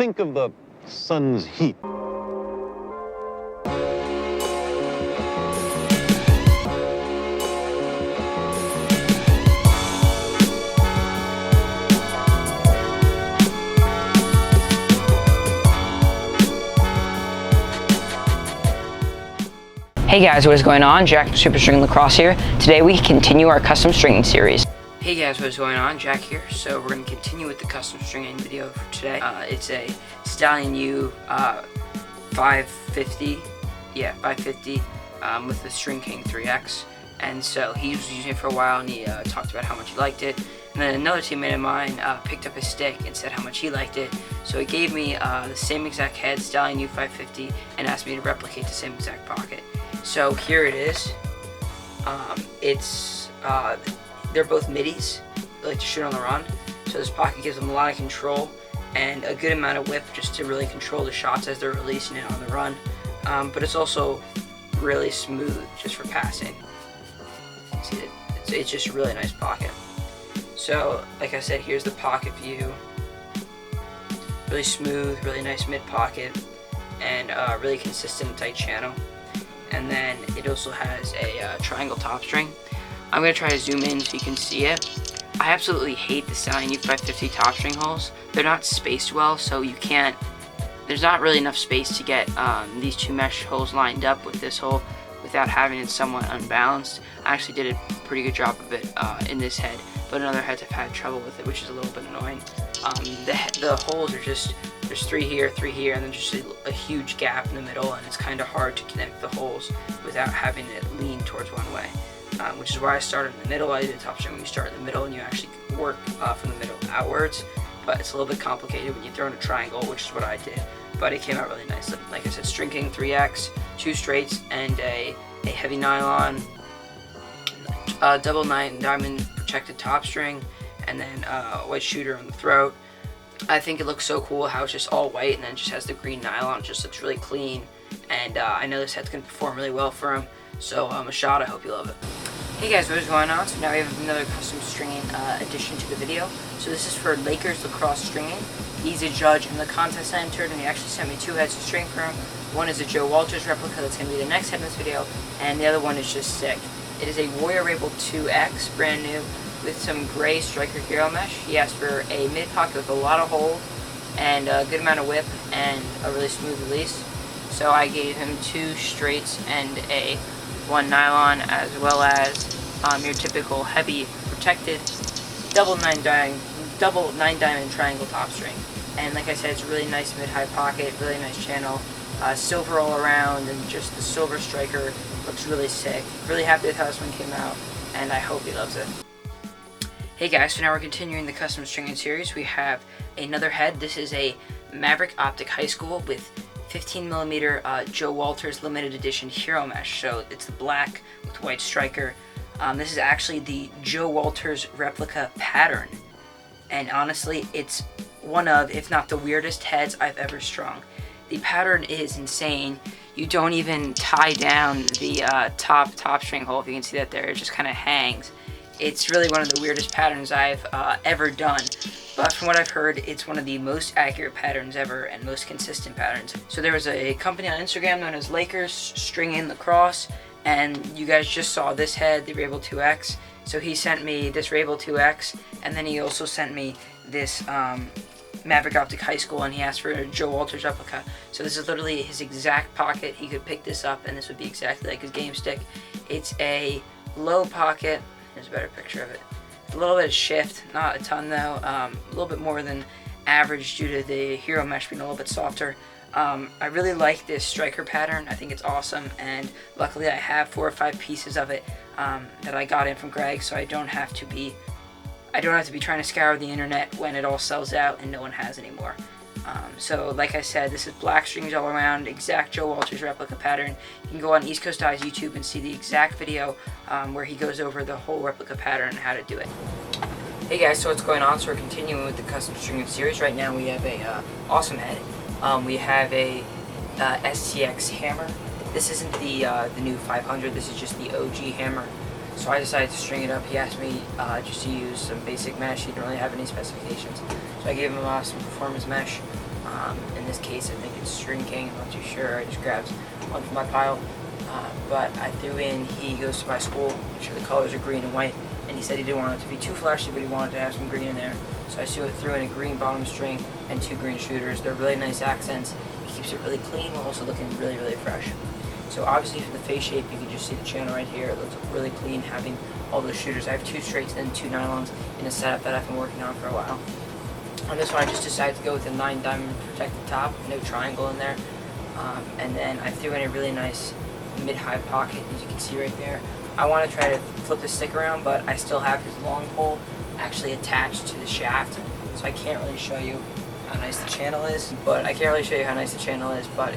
think of the sun's heat. Hey guys, what is going on? Jack from superstringinglax here. Today we continue our custom stringing series. Hey guys, what is going on? Jack here. So we're going to continue with the custom stringing video for today. It's a Stallion U 550, with the String King 3X. And so he was using it for a while, and he talked about how much he liked it. And then another teammate of mine picked up his stick and said how much he liked it. So he gave me the same exact head, Stallion U 550, and asked me to replicate the same exact pocket. So here it is. They're both middies. They like to shoot on the run. So this pocket gives them a lot of control and a good amount of whip just to really control the shots as they're releasing it on the run. But it's also really smooth just for passing. See, it's just a really nice pocket. So like I said, here's the pocket view. Really smooth, really nice mid pocket, and really consistent tight channel. And then it also has a triangle top string. I'm going to try to zoom in so you can see it. I absolutely hate the Stallion U550 top string holes. They're not spaced well, so you can't, there's not really enough space to get these two mesh holes lined up with this hole without having it somewhat unbalanced. I actually did a pretty good job of it in this head, but in other heads I've had trouble with it, which is a little bit annoying. The holes are just, there's three here, and then just a huge gap in the middle, and it's kind of hard to connect the holes without having it lean towards one way, which is why I started in the middle. I did a top string when you start in the middle and you actually work from the middle outwards, but it's a little bit complicated when you throw in a triangle, which is what I did, but it came out really nicely. Like I said, String King 3X, 2 straights, and a heavy nylon, double 9 diamond protected top string, and then a white shooter on the throat. I think it looks so cool how it's just all white and then it just has the green nylon. It just looks really clean, and I know this head's going to perform really well for him. So a shot, I hope you love it. Hey guys, what is going on? So now we have another custom stringing addition to the video. So this is for Lakers lacrosse stringing. He's a judge in the contest I entered, and he actually sent me 2 heads to string for him. One is a Joe Walters replica that's going to be the next head in this video, and the other one is just sick. It is a Warrior Rail 2X, brand new, with some gray striker hero mesh. He asked for a mid pocket with a lot of hold and a good amount of whip and a really smooth release. So I gave him 2 straights and a 1 nylon, as well as your typical heavy protected double 9 diamond triangle top string. And like I said, it's a really nice mid-high pocket, really nice channel, silver all around, and just the silver striker looks really sick. Really happy with how this one came out, and I hope he loves it. Hey guys, so now we're continuing the custom stringing series. We have another head. This is a Maverick Optic High School with 15mm Joe Walters limited edition hero mesh. So it's the black with white striker. This is actually the Joe Walters replica pattern, and honestly, it's one of, if not the weirdest heads I've ever strung. The pattern is insane. You don't even tie down the top string hole. If you can see that there, it just kind of hangs. It's really one of the weirdest patterns I've ever done, but from what I've heard, it's one of the most accurate patterns ever and most consistent patterns. So there was a company on Instagram known as Lakers Stringing Lacrosse, and you guys just saw this head, the Rael 2X. So he sent me this Rael 2X, and then he also sent me this Maverick Optic High School, and he asked for a Joe Walters replica. So this is literally his exact pocket. He could pick this up, and this would be exactly like his game stick. It's a low pocket. Here's a better picture of it. A little bit of shift, not a ton though. A little bit more than average due to the hero mesh being a little bit softer. I really like this striker pattern. I think it's awesome, and luckily I have 4 or 5 pieces of it that I got in from Greg, so I don't have to be trying to scour the internet when it all sells out and no one has anymore. So like I said, this is black strings all around, exact Joe Walters replica pattern. You can go on East Coast Eye's YouTube and see the exact video where he goes over the whole replica pattern and how to do it. Hey guys, so what's going on? So we're continuing with the custom stringing series. Right now we have a awesome head. We have a STX Hammer. This isn't the new 500, this is just the OG Hammer. So I decided to string it up. He asked me just to use some basic mesh. He didn't really have any specifications. So I gave him some performance mesh. In this case, I think it's String King. I'm not too sure. I just grabbed one from my pile. But I threw in, he goes to my school, make sure the colors are green and white, and he said he didn't want it to be too flashy, but he wanted to have some green in there. So I threw in a green bottom string and 2 green shooters. They're really nice accents. It keeps it really clean while also looking really, really fresh. So obviously for the face shape, you can just see the channel right here. It looks really clean having all those shooters. I have 2 straights and 2 nylons in a setup that I've been working on for a while. On this one, I just decided to go with a 9 diamond protected top, no triangle in there. And then I threw in a really nice mid-high pocket, as you can see right there. I want to try to flip the stick around, but I still have his long pole actually attached to the shaft, so I can't really show you how nice the channel is. But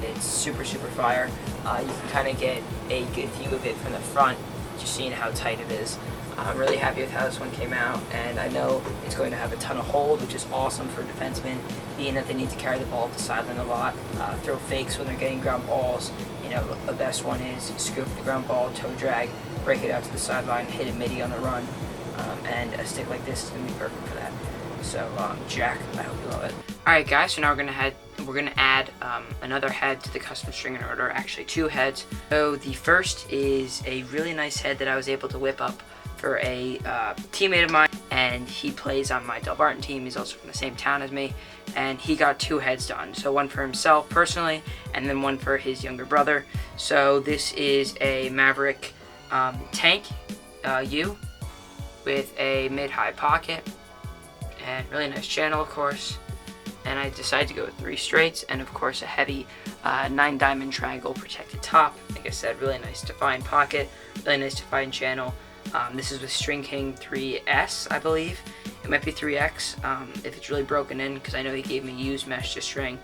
it's super, super fire. You can kind of get a good view of it from the front, just seeing how tight it is. I'm really happy with how this one came out, and I know it's going to have a ton of hold, which is awesome for defensemen, being that they need to carry the ball up the sideline a lot, throw fakes when they're getting ground balls. You know, the best one is scoop the ground ball, toe drag, break it out to the sideline, hit a midi on the run, and a stick like this is going to be perfect for that. So, Jack, I hope you love it. Alright guys, so now we're gonna add another head to the custom string order, actually 2 heads. So the first is a really nice head that I was able to whip up for a teammate of mine, and he plays on my Del Barton team. He's also from the same town as me, and he got 2 heads done. So one for himself personally, and then one for his younger brother. So this is a Maverick tank U with a mid-high pocket, and really nice channel, of course. And I decided to go with 3 straights, and of course a heavy 9 diamond triangle protected top. Like I said, really nice defined pocket, really nice defined channel. This is with String King 3S, I believe. It might be 3X if it's really broken in, because I know he gave me used mesh to string.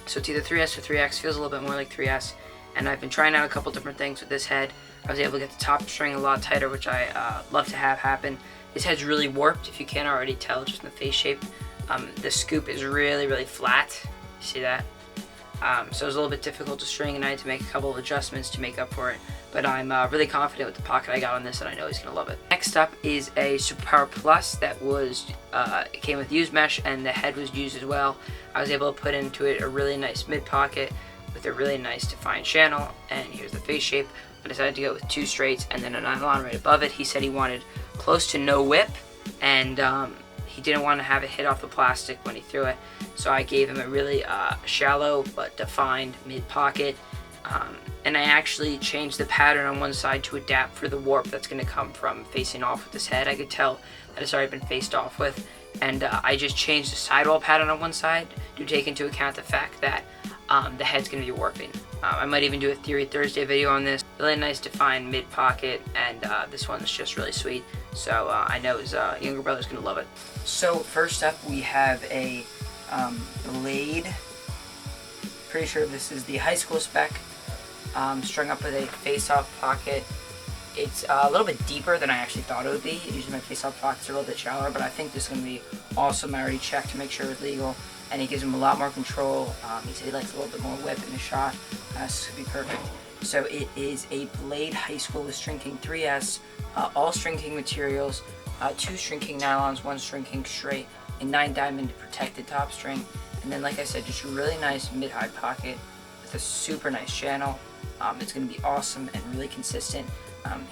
So it's either 3S or 3X, feels a little bit more like 3S. And I've been trying out a couple different things with this head. I was able to get the top string a lot tighter, which I love to have happen. This head's really warped, if you can't already tell just in the face shape. The scoop is really, really flat. You see that? So it was a little bit difficult to string, and I had to make a couple of adjustments to make up for it. But I'm really confident with the pocket I got on this, and I know he's going to love it. Next up is a Super Power Plus that was, it came with used mesh, and the head was used as well. I was able to put into it a really nice mid pocket with a really nice defined channel, and here's the face shape. I decided to go with 2 straights and then a nylon right above it. He said he wanted close to no whip, and he didn't want to have it hit off the plastic when he threw it, so I gave him a really shallow but defined mid pocket. And I actually changed the pattern on one side to adapt for the warp that's going to come from facing off with this head. I could tell that it's already been faced off with, and I just changed the sidewall pattern on one side to take into account the fact that the head's going to be warping. I might even do a Theory Thursday video on this. Really nice defined mid pocket, and this one's just really sweet. So I know his younger brother's going to love it. So first up we have a blade. Pretty sure this is the high school spec. Strung up with a face-off pocket. It's a little bit deeper than I actually thought it would be. Usually my face-off pockets are a little bit shallower, but I think this is going to be awesome. I already checked to make sure it's legal, and it gives him a lot more control. He said he likes a little bit more whip in his shot. This could be perfect. So it is a Blade High School with String King 3S, all String King materials, 2 String King nylons, 1 String King straight, a 9 diamond protected top string, and then like I said, just a really nice mid-high pocket with a super nice channel. It's going to be awesome and really consistent.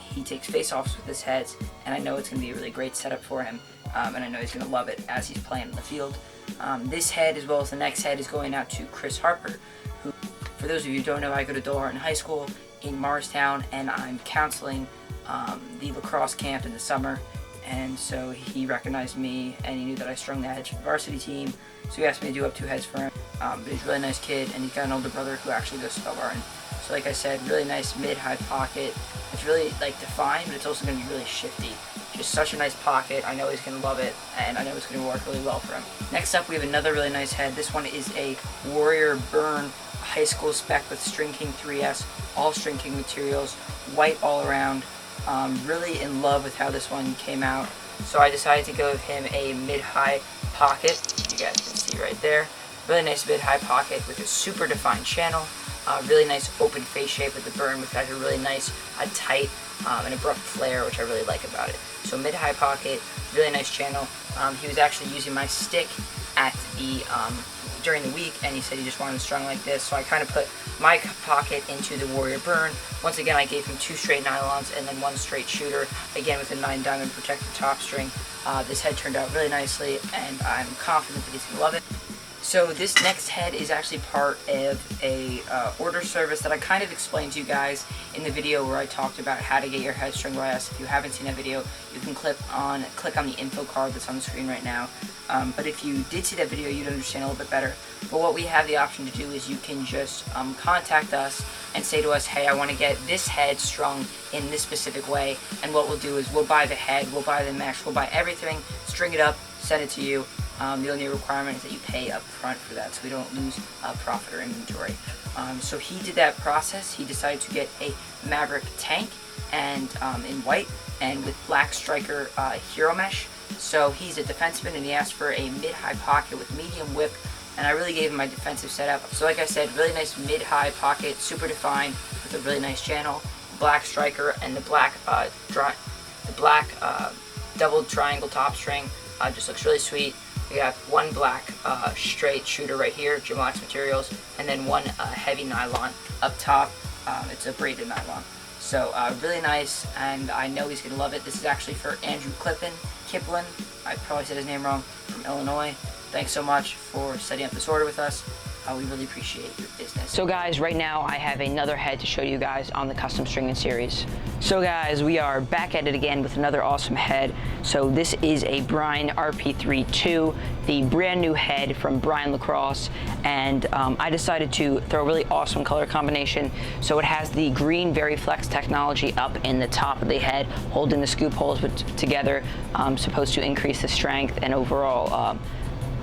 He takes face-offs with his heads, and I know it's going to be a really great setup for him, and I know he's going to love it as he's playing in the field. This head, as well as the next head, is going out to Chris Harper, who, for those of you who don't know, I go to Del Barton High School in Morristown, and I'm counseling the lacrosse camp in the summer, and so he recognized me, and he knew that I strung the heads for the varsity team, so he asked me to do up 2 heads for him. But he's a really nice kid, and he's got an older brother who actually goes to Del Barton. So like I said, really nice mid-high pocket. It's really like defined, but it's also going to be really shifty. Just such a nice pocket. I know he's going to love it, and I know it's going to work really well for him. Next up, we have another really nice head. This one is a Warrior Burn High School spec with String King 3S, all String King materials, white all around. Really in love with how this one came out. So I decided to go with him a mid-high pocket. You guys can see right there. Really nice mid-high pocket with a super defined channel. Really nice open face shape with the burn, which has a really nice tight and abrupt flare, which I really like about it. So mid-high pocket, really nice channel. He was actually using my stick at the during the week, and he said he just wanted it strung like this, so I kind of put my pocket into the Warrior Burn. Once again, I gave him 2 straight nylons and then 1 straight shooter, again with a 9-diamond protected top string. This head turned out really nicely, and I'm confident that he's going to love it. So this next head is actually part of a order service that I kind of explained to you guys in the video where I talked about how to get your head strung by us. If you haven't seen that video, you can click on the info card that's on the screen right now. But if you did see that video, you'd understand a little bit better. But what we have the option to do is you can just contact us and say to us, hey, I want to get this head strung in this specific way. And what we'll do is we'll buy the head, we'll buy the mesh, we'll buy everything, string it up, send it to you. The only requirement is that you pay up front for that, so we don't lose profit or inventory. So he did that process. He decided to get a Maverick tank and in white and with black striker hero mesh. So he's a defenseman, and he asked for a mid-high pocket with medium whip, and I really gave him my defensive setup. So like I said, really nice mid-high pocket, super defined with a really nice channel, black striker, and the black double triangle top string. Just looks really sweet. We have 1 black straight shooter right here, LaxDotComTV materials, and then 1 heavy nylon up top. It's a braided nylon. So really nice, and I know he's going to love it. This is actually for Andrew Kiplin. I probably said his name wrong, from Illinois. Thanks so much for setting up this order with us. We really appreciate your business. So guys, right now I have another head to show you guys on the custom stringing series. So guys, we are back at it again with another awesome head. So this is a Brian RP32, the brand new head from Brian Lacrosse, and I decided to throw a really awesome color combination. So it has the green Veriflex technology up in the top of the head, holding the scoop holes together, supposed to increase the strength and overall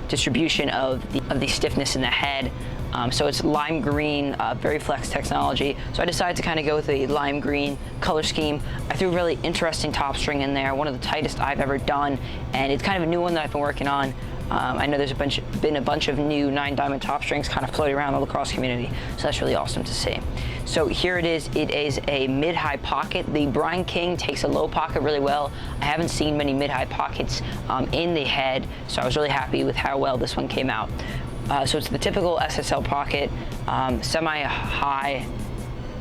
distribution of the stiffness in the head. So it's lime green, Veriflex technology. So I decided to kind of go with a lime green color scheme. I threw a really interesting top string in there, one of the tightest I've ever done, and it's kind of a new one that I've been working on. I know there's been a bunch of new 9-diamond top strings kind of floating around the lacrosse community, so that's really awesome to see. So here it is a mid-high pocket. The Brian King takes a low pocket really well. I haven't seen many mid-high pockets in the head, so I was really happy with how well this one came out. So it's the typical SSL pocket, semi-high,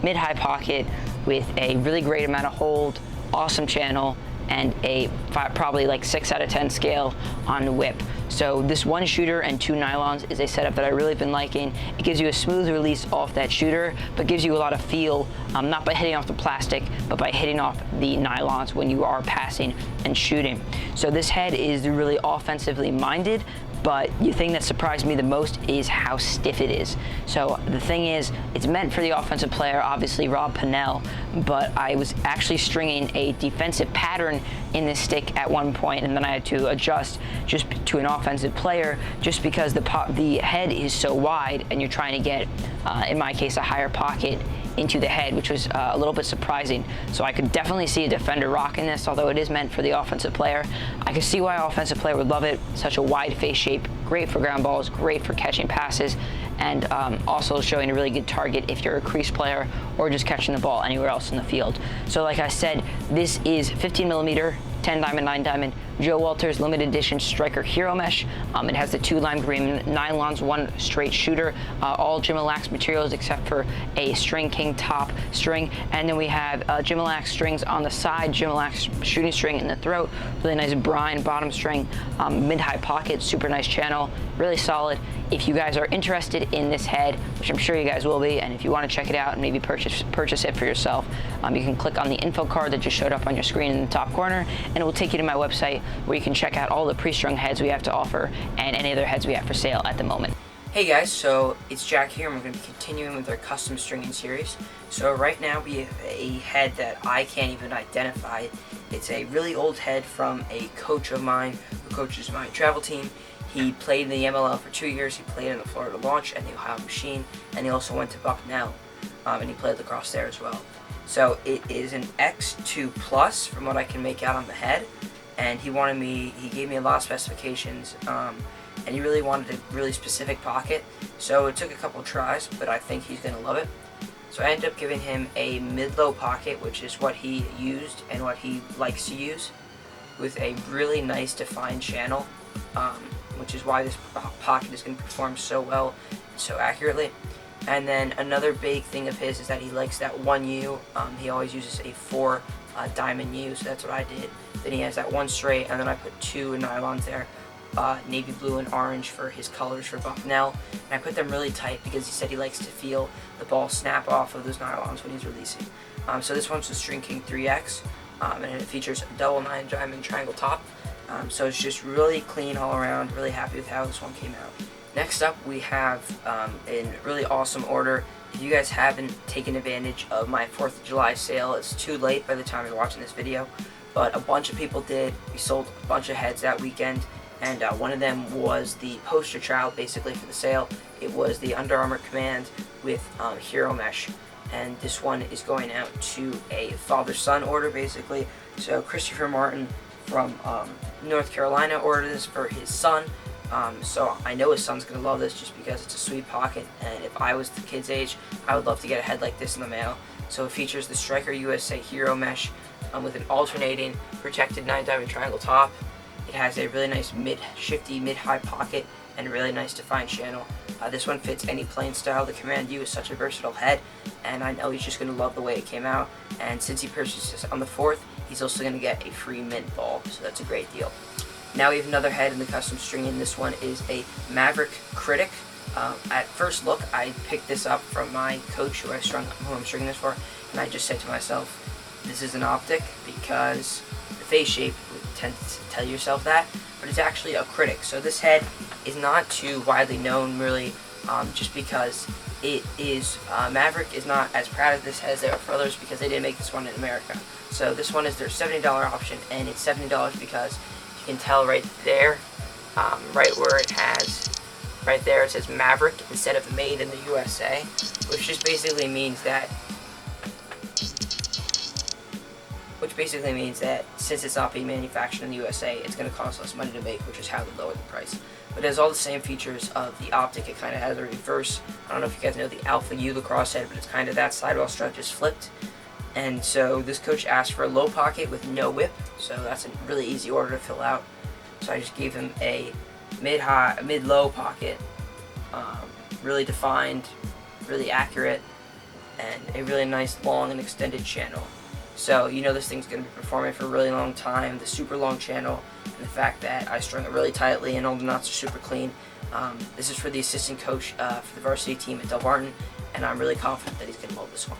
mid-high pocket with a really great amount of hold, awesome channel, and a probably like 6 out of 10 scale on the whip. So this 1 shooter and 2 nylons is a setup that I really been liking. It gives you a smooth release off that shooter, but gives you a lot of feel, not by hitting off the plastic, but by hitting off the nylons when you are passing and shooting. So this head is really offensively minded, but the thing that surprised me the most is how stiff it is. So the thing is, it's meant for the offensive player, obviously Rob Pennell, but I was actually stringing a defensive pattern in this stick at one point, and then I had to adjust just to an offensive player just because the head is so wide and you're trying to get, in my case, a higher pocket into the head, which was a little bit surprising. So I could definitely see a defender rocking this, although it is meant for the offensive player. I could see why an offensive player would love it. Such a wide face shape, great for ground balls, great for catching passes, and also showing a really good target if you're a crease player or just catching the ball anywhere else in the field. So like I said, this is 15 millimeter, 10-diamond, 9-diamond, Joe Walters limited edition striker hero mesh. It has the 2 lime green nylons, 1 straight shooter, all LaxDotComTV materials except for a String King top string. And then we have LaxDotComTV strings on the side, LaxDotComTV shooting string in the throat, really nice Brian bottom string, mid-high pocket, super nice channel, really solid. If you guys are interested in this head, which I'm sure you guys will be, and if you want to check it out and maybe purchase it for yourself, you can click on the info card that just showed up on your screen in the top corner, and it will take you to my website where you can check out all the pre-strung heads we have to offer and any other heads we have for sale at the moment. Hey guys, so it's Jack here, and we're going to be continuing with our custom stringing series. So right now we have a head that I can't even identify. It's a really old head from a coach of mine who coaches my travel team. He played in the MLL for 2 years. He played in the Florida Launch and the Ohio Machine, and he also went to Bucknell, and he played lacrosse there as well. So it is an X2 Plus from what I can make out on the head, and he gave me a lot of specifications, and he really wanted a really specific pocket. So it took a couple tries, but I think he's gonna love it. So I ended up giving him a mid-low pocket, which is what he used and what he likes to use, with a really nice defined channel. which is why this pocket is going to perform so well and so accurately. And then another big thing of his is that he likes that 1U. He always uses a 4 diamond U, so that's what I did. Then he has that 1 straight, and then I put 2 nylons there, navy blue and orange for his colors for Bucknell. And I put them really tight because he said he likes to feel the ball snap off of those nylons when he's releasing. So this one's the String King 3X, and it features a double 9 diamond triangle top. So it's just really clean all around, really happy with how this one came out. Next up we have, in really awesome order, if you guys haven't taken advantage of my 4th of July sale, it's too late by the time you're watching this video, but a bunch of people did. We sold a bunch of heads that weekend, and one of them was the poster child basically for the sale. It was the Under Armour Command with Hero Mesh, and this one is going out to a father-son order basically. So Christopher Martin from North Carolina ordered this for his son. So I know his son's going to love this just because it's a sweet pocket, and if I was the kid's age, I would love to get a head like this in the mail. So it features the Striker USA Hero Mesh with an alternating protected 9 diamond triangle top. It has a really nice shifty mid-high pocket and a really nice defined channel. This one fits any playing style. The Command U is such a versatile head, and I know he's just going to love the way it came out. And since he purchased this on the 4th, he's also going to get a free mint ball, so that's a great deal. Now we have another head in the custom stringing. This one is a Maverick Critic. At first look, I picked this up from my coach who I'm stringing this for, and I just said to myself, this is an optic, because the face shape would tend to tell yourself that, but it's actually a Critic. So this head is not too widely known really, just because it is, Maverick is not as proud of this head as they are for others because they didn't make this one in America. So this one is their $70 option, and it's $70 because you can tell right there, right where it has, right there it says Maverick instead of made in the USA, which just basically means that since it's not being manufactured in the USA, it's going to cost less money to make, which is how they lowered the price. But it has all the same features of the optic. It kind of has a reverse. I don't know if you guys know the Alpha U lacrosse head, but it's kind of that sidewall strut just flipped. And so this coach asked for a low pocket with no whip, so that's a really easy order to fill out. So I just gave him a mid-low pocket, really defined, really accurate, and a really nice long and extended channel. So you know this thing's going to be performing for a really long time. The super long channel and the fact that I strung it really tightly and all the knots are super clean. This is for the assistant coach for the varsity team at Delmarton, and I'm really confident that he's going to love this one.